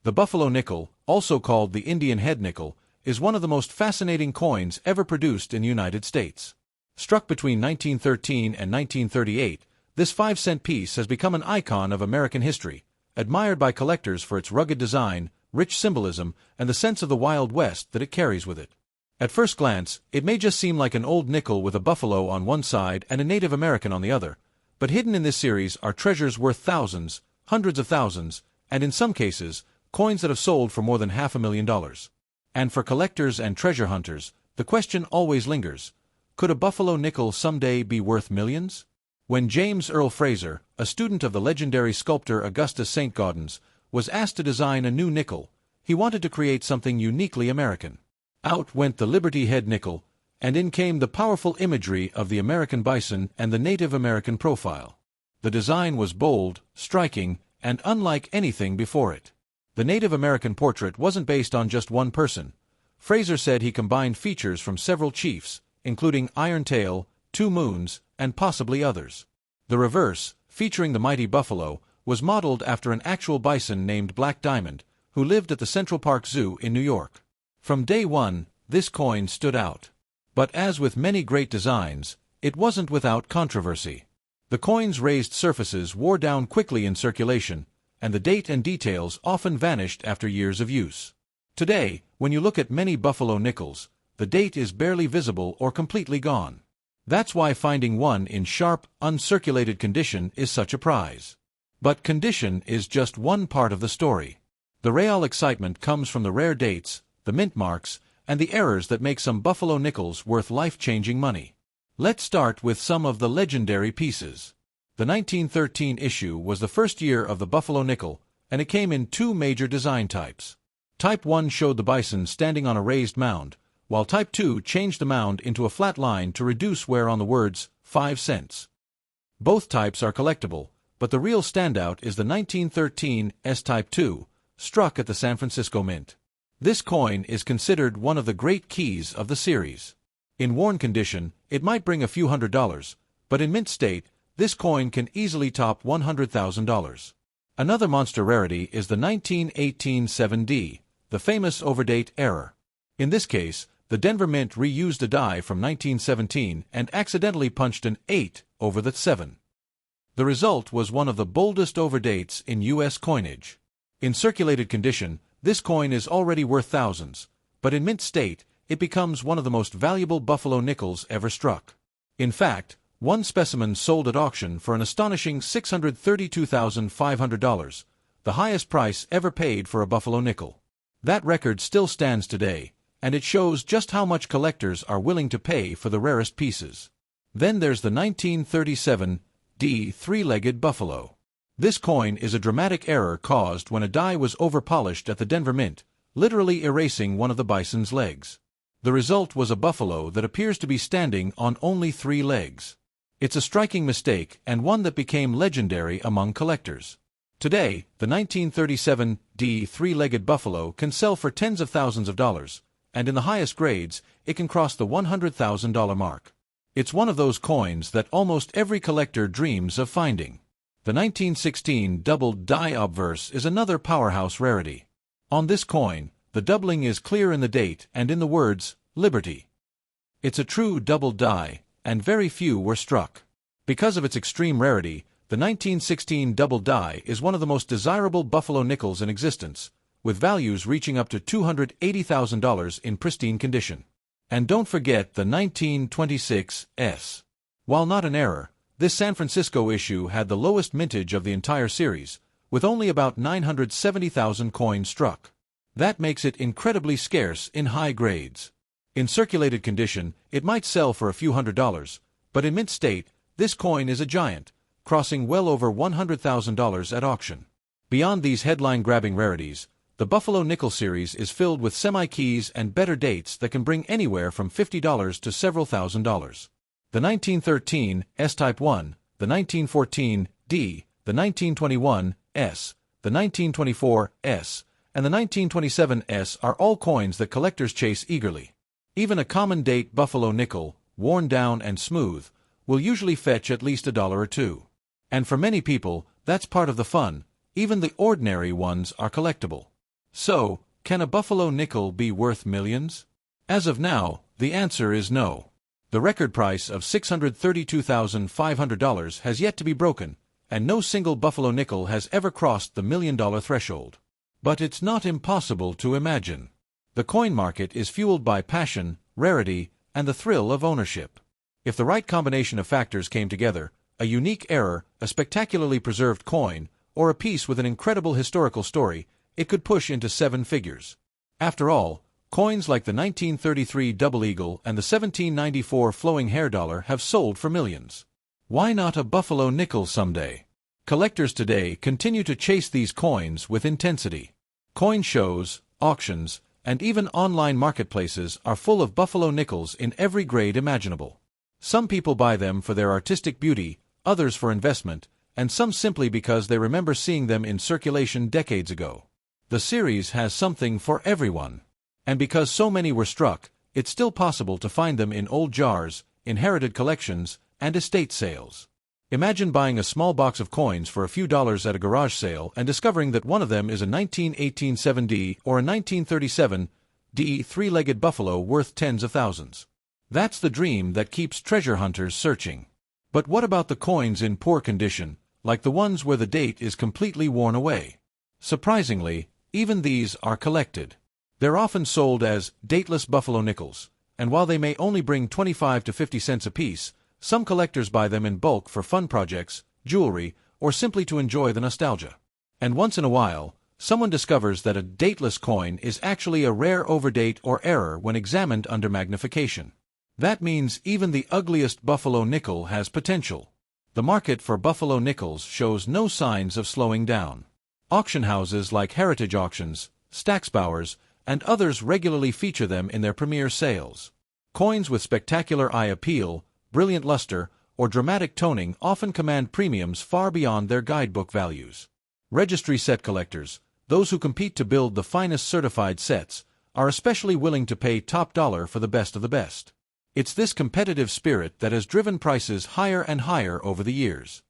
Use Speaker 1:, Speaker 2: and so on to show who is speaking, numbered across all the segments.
Speaker 1: The buffalo nickel, also called the Indian head nickel, is one of the most fascinating coins ever produced in the United States. Struck between 1913 and 1938, this 5-cent piece has become an icon of American history, admired by collectors for its rugged design, rich symbolism, and the sense of the Wild West that it carries with it. At first glance, it may just seem like an old nickel with a buffalo on one side and a Native American on the other, but hidden in this series are treasures worth thousands, hundreds of thousands, and in some cases, coins that have sold for more than $500,000. And for collectors and treasure hunters, the question always lingers: could a buffalo nickel someday be worth millions? When James Earl Fraser, a student of the legendary sculptor Augustus St. Gaudens, was asked to design a new nickel, he wanted to create something uniquely American. Out went the Liberty head nickel, and in came the powerful imagery of the American bison and the Native American profile. The design was bold, striking, and unlike anything before it. The Native American portrait wasn't based on just one person. Fraser said he combined features from several chiefs, including Iron Tail, Two Moons, and possibly others. The reverse, featuring the mighty buffalo, was modeled after an actual bison named Black Diamond, who lived at the Central Park Zoo in New York. From day one, this coin stood out. But as with many great designs, it wasn't without controversy. The coin's raised surfaces wore down quickly in circulation, and the date and details often vanished after years of use. Today, when you look at many buffalo nickels, the date is barely visible or completely gone. That's why finding one in sharp, uncirculated condition is such a prize. But condition is just one part of the story. The real excitement comes from the rare dates, the mint marks, and the errors that make some buffalo nickels worth life-changing money. Let's start with some of the legendary pieces. The 1913 issue was the first year of the buffalo nickel, and it came in two major design types. Type 1 showed the bison standing on a raised mound, while Type 2 changed the mound into a flat line to reduce wear on the words 5 cents. Both types are collectible, but the real standout is the 1913 S-Type 2, struck at the San Francisco Mint. This coin is considered one of the great keys of the series. In worn condition, it might bring a few $100s, but in mint state, this coin can easily top $100,000. Another monster rarity is the 1918 7D, the famous overdate error. In this case, the Denver Mint reused a die from 1917 and accidentally punched an 8 over the 7. The result was one of the boldest overdates in U.S. coinage. In circulated condition, this coin is already worth thousands, but in mint state, it becomes one of the most valuable buffalo nickels ever struck. In fact, one specimen sold at auction for an astonishing $632,500, the highest price ever paid for a buffalo nickel. That record still stands today, and it shows just how much collectors are willing to pay for the rarest pieces. Then there's the 1937 D three-legged buffalo. This coin is a dramatic error caused when a die was overpolished at the Denver Mint, literally erasing one of the bison's legs. The result was a buffalo that appears to be standing on only 3 legs. It's a striking mistake and one that became legendary among collectors. Today, the 1937 D three-legged buffalo can sell for tens of thousands of dollars, and in the highest grades, it can cross the $100,000 mark. It's one of those coins that almost every collector dreams of finding. The 1916 doubled die obverse is another powerhouse rarity. On this coin, the doubling is clear in the date and in the words, Liberty. It's a true double die, and very few were struck. Because of its extreme rarity, the 1916 double die is one of the most desirable buffalo nickels in existence, with values reaching up to $280,000 in pristine condition. And don't forget the 1926 S. While not an error, this San Francisco issue had the lowest mintage of the entire series, with only about 970,000 coins struck. That makes it incredibly scarce in high grades. In circulated condition, it might sell for a few $100s, but in mint state, this coin is a giant, crossing well over $100,000 at auction. Beyond these headline-grabbing rarities, the Buffalo Nickel series is filled with semi-keys and better dates that can bring anywhere from $50 to several $1,000s. The 1913 S-Type 1, the 1914 D, the 1921 S, the 1924 S, and the 1927 S are all coins that collectors chase eagerly. Even a common date Buffalo nickel, worn down and smooth, will usually fetch at least $1 or $2. And for many people, that's part of the fun. Even the ordinary ones are collectible. So, can a buffalo nickel be worth millions? As of now, the answer is no. The record price of $632,500 has yet to be broken, and no single buffalo nickel has ever crossed the $1,000,000 threshold. But it's not impossible to imagine. The coin market is fueled by passion, rarity, and the thrill of ownership. If the right combination of factors came together, a unique error, a spectacularly preserved coin, or a piece with an incredible historical story, it could push into seven figures. After all, coins like the 1933 double eagle and the 1794 flowing hair dollar have sold for millions. Why not a buffalo nickel someday? Collectors today continue to chase these coins with intensity. Coin shows, auctions, and even online marketplaces are full of buffalo nickels in every grade imaginable. Some people buy them for their artistic beauty, others for investment, and some simply because they remember seeing them in circulation decades ago. The series has something for everyone. And because so many were struck, it's still possible to find them in old jars, inherited collections, and estate sales. Imagine buying a small box of coins for a few dollars at a garage sale and discovering that one of them is a 1918 7D or a 1937 DE three-legged buffalo worth tens of thousands. That's the dream that keeps treasure hunters searching. But what about the coins in poor condition, like the ones where the date is completely worn away? Surprisingly, even these are collected. They're often sold as dateless buffalo nickels, and while they may only bring 25 to 50 cents apiece, some collectors buy them in bulk for fun projects, jewelry, or simply to enjoy the nostalgia. And once in a while, someone discovers that a dateless coin is actually a rare overdate or error when examined under magnification. That means even the ugliest buffalo nickel has potential. The market for buffalo nickels shows no signs of slowing down. Auction houses like Heritage Auctions, Stacksbowers, and others regularly feature them in their premier sales. Coins with spectacular eye appeal, brilliant luster, or dramatic toning often command premiums far beyond their guidebook values. Registry set collectors, those who compete to build the finest certified sets, are especially willing to pay top dollar for the best of the best. It's this competitive spirit that has driven prices higher and higher over the years.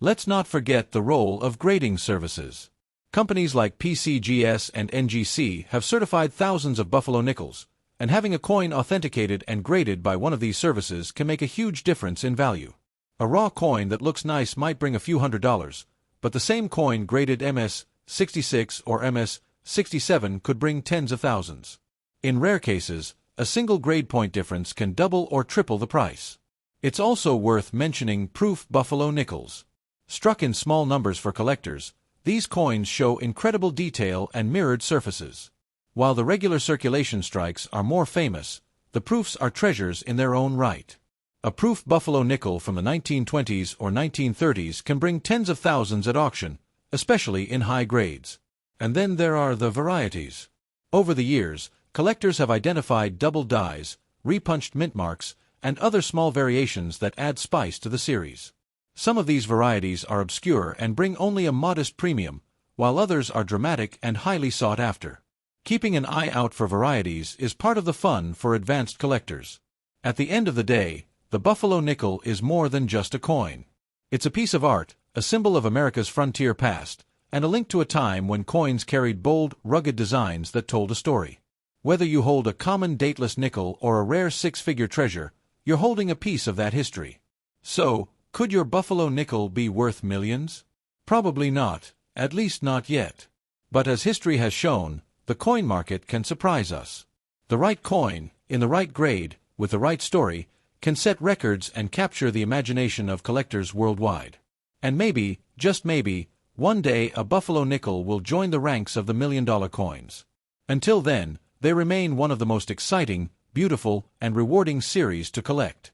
Speaker 1: Let's not forget the role of grading services. Companies like PCGS and NGC have certified thousands of buffalo nickels, and having a coin authenticated and graded by one of these services can make a huge difference in value. A raw coin that looks nice might bring a few $100s, but the same coin graded MS-66 or MS-67 could bring tens of thousands. In rare cases, a single grade point difference can double or triple the price. It's also worth mentioning proof buffalo nickels. Struck in small numbers for collectors, these coins show incredible detail and mirrored surfaces. While the regular circulation strikes are more famous, the proofs are treasures in their own right. A proof buffalo nickel from the 1920s or 1930s can bring tens of thousands at auction, especially in high grades. And then there are the varieties. Over the years, collectors have identified double dies, repunched mint marks, and other small variations that add spice to the series. Some of these varieties are obscure and bring only a modest premium, while others are dramatic and highly sought after. Keeping an eye out for varieties is part of the fun for advanced collectors. At the end of the day, the buffalo nickel is more than just a coin. It's a piece of art, a symbol of America's frontier past, and a link to a time when coins carried bold, rugged designs that told a story. Whether you hold a common dateless nickel or a rare six-figure treasure, you're holding a piece of that history. So, could your buffalo nickel be worth millions? Probably not, at least not yet. But as history has shown, the coin market can surprise us. The right coin, in the right grade, with the right story, can set records and capture the imagination of collectors worldwide. And maybe, just maybe, one day a buffalo nickel will join the ranks of the $1,000,000 coins. Until then, they remain one of the most exciting, beautiful, and rewarding series to collect.